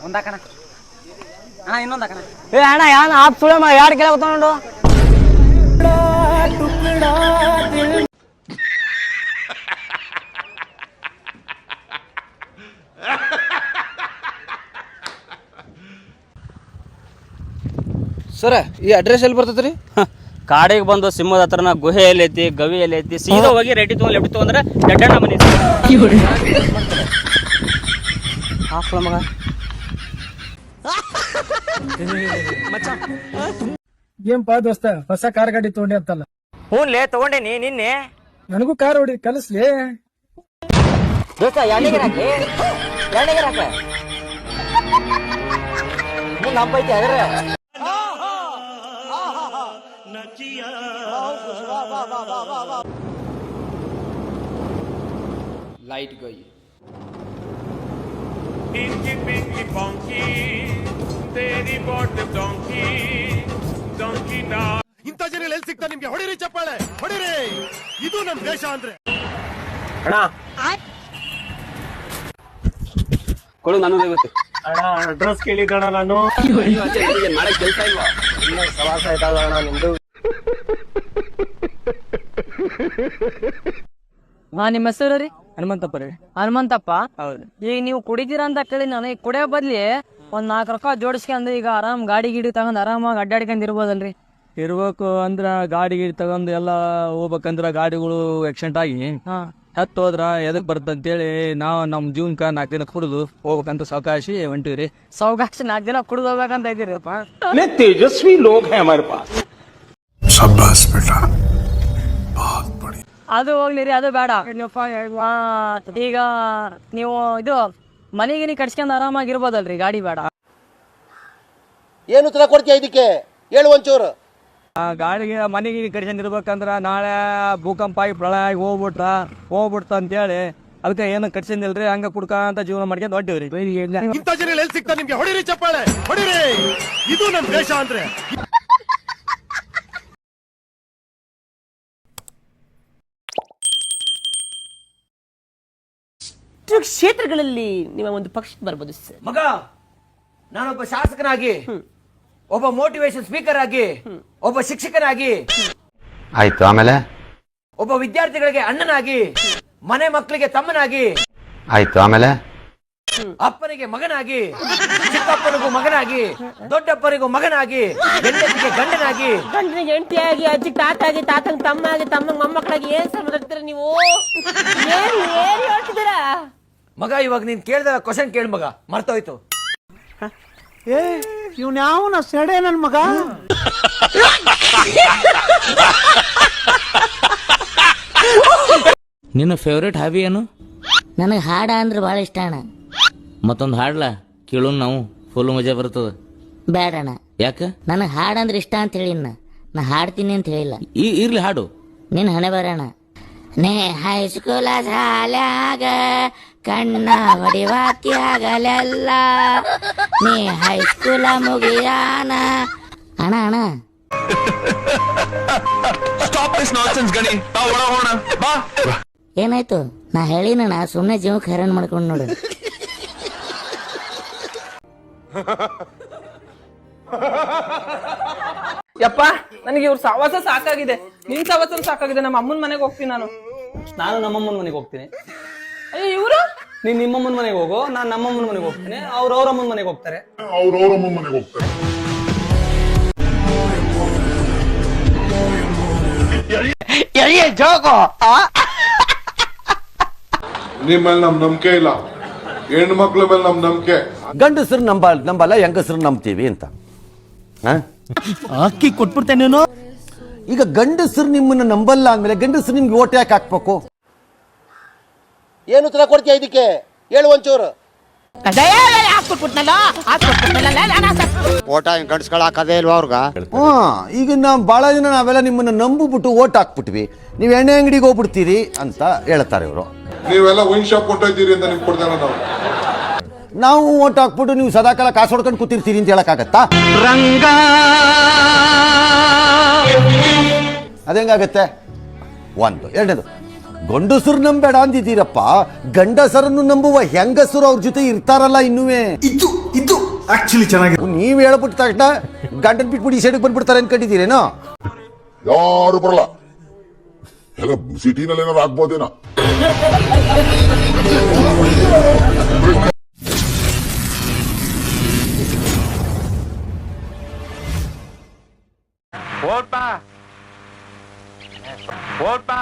ಒಂದಾಕಣ ಅಣ್ಣ ಇನ್ನೊಂದಾಕಣ. ಏ ಅಣ್ಣ ಯಾನ ಆಪ್ ಸುಳೆ ಯಾರು ಕೇಳ ನೋಡು. ಸರ ಈ ಅಡ್ರೆಸ್ ಎಲ್ಲಿ ಬರ್ತೈತ್ರಿ? ಕಾಡಿಗೆ ಬಂದು ಸಿಂಹದ ಹತ್ರನ ಗುಹೆ ಎಲ್ಲೈತಿ, ಗವಿ ಎಲ್ಲೈತಿ, ಸೀದಾ ಹೋಗಿ ರೆಡಿ ತಗೊಂಡ್ ಲೆಫ್ಟ್ ತಗೊಂಡ್ರೆ ದಡ್ಡಣ್ಣ ಮನೆ ಹಾಕ್ಲ ಮಗ. ಏನ್ಪಾ ದೋಸ್ತ ಹೊಸ ಕಾರ್ ಗಾಡಿ ತಗೊಂಡಿ ಅಂತಲ್ಲ? ಹ್ಞೂನ್ಲೇ ತಗೊಂಡೇನಿ ನಿನ್ನೆ. ನನಗೂ ಕಾರ್ ಹೊಡಿ ಕಲಿಸ್ಲಿ ದೋಸ್ತ ಎಣ್ಣೆಗೆ ಹಾಕಿ ಎಣ್ಣೆಗೆ ಹಾಕ ಮುಂದೆ ಹಬ್ಬೈತಿ ಅದ್ರ लाइट गई Pinky Pinky Ponky तेरी बोट डोंकी डोंकी डा ಇಂತ ಜನ ಎಲ್ಲಿ ಸಿಗ್ತಾ ನಿಮ್ಗೆ? ಹೊಡಿರಿ ಚಪ್ಪಾಳೆ ಹೊಡಿರಿ, ಇದು ನಮ್ ದೇಶ ಅಂದ್ರೆ. ಅಣ್ಣ ಕೊಡು, ನಾನು ಗೊತ್ತು ಅಣ್ಣ ಅಡ್ರೆಸ್ ಕೇಳಿದಣ ನಾನು ಮಾಡಕ್ ಕೆಲಸ ಇಲ್ವಾ? ಸವಾಸ ಆಯ್ತದ ಅಣ್ಣ ನಿಮ್ದು. ನಿಮ್ಮ ಹೆಸರು ರೀ? ಹನುಮಂತಪ್ಪ ರೀ. ಹನುಮಂತಪ್ಪ. ಹೌದು. ಈಗ ನೀವು ಕುಡಿತೀರಾ ಅಂತ ಕೇಳಿ ನಾನು ಈಗ ಕುಡಿಯೋ ಬದ್ಲಿ ಒಂದ್ 4 ರೊಕ್ಕ ಜೋಡಿಸ್ಕೊಂಡು ಈಗ ಆರಾಮ್ ಗಾಡಿ ಗಿಡಿ ತಗೊಂಡ್ ಆರಾಮಾಗಿ ಅಡ್ಡಾಡ್ಕೊಂಡ್ ಇರ್ಬೋದಲ್ರಿ? ಇರ್ಬೇಕು ಅಂದ್ರ ಗಾಡಿ ಗಿಡಿ ತಗೊಂಡ್ ಎಲ್ಲ ಹೋಗ್ಬೇಕಂದ್ರ ಗಾಡಿಗಳು ಆಕ್ಸಿಡೆಂಟ್ ಆಗಿ ಹಾ ಹತ್ತು ಹೋದ್ರ ಎದಕ್ ಬರ್ತಂತೇಳಿ ನಾವು ನಮ್ ಜೀವನಕ್ಕ 4 ದಿನ ಕುಡಿದು ಹೋಗ್ಬೇಕಂತ ಸಾವಕಾಶಿ ಹೊಂಟಿವ್ರಿ. ಸಾವಕಾಶ 4 ದಿನ ಕುಡಿದು ಹೋಗ್ಬೇಕಂತ ಇದ್ದೀರಪ್ಪ. तेजस्वी लोग हैं हमारे पास. शाबाश बेटा, बहुत बढ़िया. ಅದು ಹೋಗ್ಲಿ ರೀ, ಅದು ಬೇಡ. ಈಗ ನೀವು ಇದು ಮನೆಗಿನಿ ಕಟ್ಸ್ಕೊಂಡ್ ಆರಾಮಾಗಿರ್ಬೋದಲ್ರಿ, ಗಾಡಿ ಬೇಡ. ಏನು ಉತ್ತರ ಕೊಡ್ತೀಯ ಇದಕ್ಕೆ? ಹೇಳು ಒಂಚೂರು. ಗಾಡಿಗೆ ಮನೆಗೆ ಕಡಿಸ್ಕೊಂಡ್ ಇರ್ಬೇಕಂದ್ರ ನಾಳೆ ಭೂಕಂಪ ಆಗಿ ಪ್ರಳಯ ಆಗಿ ಹೋಗ್ಬಿಡ್ತ ಅಂತೇಳಿ ಅದಕ್ಕೆ ಏನು ಕಟ್ಸಿಂದಿಲ್ರಿ, ಹಂಗ ಕುಡ್ಕಂತ ಜೀವನ ಮಾಡ್ಕೊಂಡ್ ಹೊಂಟಿವ್ರಿ. ಇಂತ ಜನ ಎಲ್ಲಿ ಸಿಗ್ತಾ ನಿಮ್ಗೆ? ಹೊಡಿರಿ ಚಪ್ಪಾಳೆ ಹೊಡಿರಿ, ಇದು ನಮ್ ದೇಶ ಅಂದ್ರೆ. ಕ್ಷೇತ್ರಗಳಲ್ಲಿ ನಿಮ್ಮ ಒಂದು ಪಕ್ಷ ಬರ್ಬೋದು ಸರ್. ಮಗ, ನಾನೊಬ್ಬ ಶಾಸಕನಾಗಿ, ಒಬ್ಬ ಮೋಟಿವೇಶನ್ ಸ್ಪೀಕರ್ ಆಗಿ, ಒಬ್ಬ ಶಿಕ್ಷಕನಾಗಿ, ಆಯ್ತು, ಆಮೇಲೆ ಒಬ್ಬ ವಿದ್ಯಾರ್ಥಿಗಳಿಗೆ ಅಣ್ಣನಾಗಿ, ಮನೆ ಮಕ್ಕಳಿಗೆ ತಮ್ಮನಾಗಿ, ಆಯ್ತು, ಆಮೇಲೆ ಅಪ್ಪನಿಗೆ ಮಗನಾಗಿ, ಚಿಕ್ಕಪ್ಪನಿಗೂ ಮಗನಾಗಿ, ದೊಡ್ಡಪ್ಪನಿಗೂ ಮಗನಾಗಿ, ಹೆಂಡತಿಗೆ ಗಂಡನಾಗಿ, ಗಂಡನಿಗೆ ಹೆಂಡತಿಯಾಗಿ, ಅಜ್ಜಿ ತಾತಾಗಿ, ತಾತಂಗ್ ತಮ್ಮಾಗಿ, ತಮ್ಮಂಗ್ ಮೊಮ್ಮಕ್ಕಳಾಗಿ ಏನ್ ಸರ್ ಮಾತಾಡ್ತೀರ ನೀವು? ಏನ್ ಹೇಳ್ತಿದ್ದೀರಾ ಮಗ? ಇವಾಗ ನೀನ್ ಕೇಳ್ದ ಕ್ವಶನ್ ಕೇಳ ಮಗ, ಮರ್ತೋಯ್ತು. ಇವ್ನ ಯಾವನ ಸೆಡೆ ನನ್ ಮಗ. ನಿನ್ನ ಫೇವ್ರೇಟ್ ಹಾಬಿ ಏನು? ನನಗೆ ಹಾಡ ಅಂದ್ರೆ ಬಹಳ ಇಷ್ಟ ಅಣ್ಣ. ಮತ್ತೊಂದು ಹಾಡ್ಲ ಕೇಳೋಣ, ನಾವು ಫುಲ್ ಮಜಾ ಬರ್ತದ. ಬೇಡಣ್ಣ, ಯಾಕ? ನನಗೆ ಹಾಡಂದ್ರೆ ಇಷ್ಟ ಅಂತ ಹೇಳಿನ, ನಾ ಹಾಡ್ತೀನಿ ಅಂತ ಹೇಳಿಲ್ಲ. ಇರ್ಲಿ ಹಾಡು. ನಿನ್ ಹಣೆ ಬರೋಣ. ನೇ ಹೈಸ್ಕೂಲ ಶಾಲ್ಯಾಗ ಕಣ್ಣ ಹೊಡಿವಾತಿಯಾಗಲೆಲ್ಲ ನೀ ಹೈಸ್ಕೂಲ ಮುಗಿಯಾನ. ಅಣ್ಣ ಅಣ್ಣ ಏನಾಯ್ತು? ನಾ ಹೇಳಿನಣ್ಣ, ಸುಮ್ಮನೆ ಜೀವಕ್ಕೆ ಹೈರಾಣ ಮಾಡ್ಕೊಂಡು ನೋಡು. ಯಪ್ಪ, ನನಗೆ ಇವ್ರ ಸವಾಸ ಸಾಕಾಗಿದೆ. ನಿನ್ ಸವಾಸ ಸಾಕಾಗಿದೆ. ನಮ್ಮ ಅಮ್ಮನ ಮನೆಗೆ ಹೋಗ್ತೀನಿ ನಾನು. ನಮ್ಮಮ್ಮನ ಮನೆಗೆ ಹೋಗ್ತೀನಿ. ಅಯ್ಯೋ ಇವ್ರು? ನೀನ್ ನಿಮ್ಮಮ್ಮನ ಮನೆಗೆ ಹೋಗೋ, ನಾನ್ ನಮ್ಮಮ್ಮನ ಮನೆಗೆ ಹೋಗ್ತೀನಿ. ಅವ್ರ ಅಮ್ಮನ ಮನೆಗೆ ಹೋಗ್ತಾರೆ. ನಿಮ್ಮ ಮೇಲೆ ನಮ್ ನಂಬಿಕೆ ಇಲ್ಲ, ಹೆಣ್ಣು ಮಕ್ಳ ಮೇಲೆ ನಮ್ ನಂಬಿಕೆ. ಗಂಡಸರು ನಂಬಲ್ಲ, ಹೆಂಗಸರು ನಂಬ್ತೀವಿ ಅಂತ. ಅಕ್ಕಿ ಕೊಟ್ಬಿಡ್ತೇನೇನು? ಈಗ ಗಂಡಸರು ನಿಮ್ಮನ್ನ ನಂಬಲ್ಲ ಅಂದ್ಮೇಲೆ ಗಂಡಸರು ನಿಮ್ಗೆ ಓಟ್ ಯಾಕೆ ಹಾಕ್ಬೇಕು? ಏನು ಉತ್ತರ ಕೊಡ್ತೀಯ ಇದಕ್ಕೆ? ಹೇಳು ಒಂಚೂರು. ಓಟ ಗಂಡಸ್ಗಳು ಹಾಕದೇ ಇಲ್ವಾ ಅವ್ರಗ? ಈಗ ನಾವು ಬಹಳ ಜನ ನಾವೆಲ್ಲ ನಿಮ್ಮನ್ನ ನಂಬಿಬಿಟ್ಟು ಓಟ್ ಹಾಕ್ಬಿಟ್ವಿ, ನೀವು ಎಣ್ಣೆ ಅಂಗಡಿಗೆ ಹೋಗ್ಬಿಡ್ತೀರಿ ಅಂತ ಹೇಳ್ತಾರೆ ಇವರು. ನೀವೆಲ್ಲ ವೈನ್ ಶಾಪ್ ಕೊಟ್ಟಿದ್ದೀರಿ ಅಂತ ನಿಮ್ಗೆ ಕೊಡ್ತಾರ. ನಾವು ಓಟ್ ಹಾಕ್ಬಿಟ್ಟು ನೀವು ಸದಾಕಾಲ ಕಾಸು ಹೊಡ್ಕೊಂಡು ಕೂತಿರ್ತೀರಿ ಅಂತ ಹೇಳಕ್ಕಾಗತ್ತಾ? ಅದೇಂಗಾಗತ್ತೆ? ಒಂದು. ಎರಡನೇದು, ಗಂಡಸರು ನಂಬೇಡ ಅಂದಿದ್ದೀರಪ್ಪ, ಗಂಡಸರನ್ನು ನಂಬುವ ಹೆಂಗಸರು ಅವ್ರ ಜೊತೆ ಇರ್ತಾರಲ್ಲ ಇನ್ನುವೇ. ಇದು ಆಕ್ಚುಲಿ ಚೆನ್ನಾಗಿದೆ. ನೀವ್ ಹೇಳ್ಬಿಟ್ಟ ತಕ್ಷಣ ಗಂಡನ್ ಬಿಟ್ಬಿಟ್ಟು ಈ ಸೈಡ್ಗೆ ಬಂದ್ಬಿಡ್ತಾರೆ ಅನ್ಕೊಂಡಿದ್ದೀರೇನೋ? ಯಾರು ಬರಲ್ಲ, ಎಲ್ಲ ಸಿಟಿನಲ್ಲಿ ಏನಾರು ಆಗ್ಬೋದೇನೋ. ಓಟ್ ಬಾ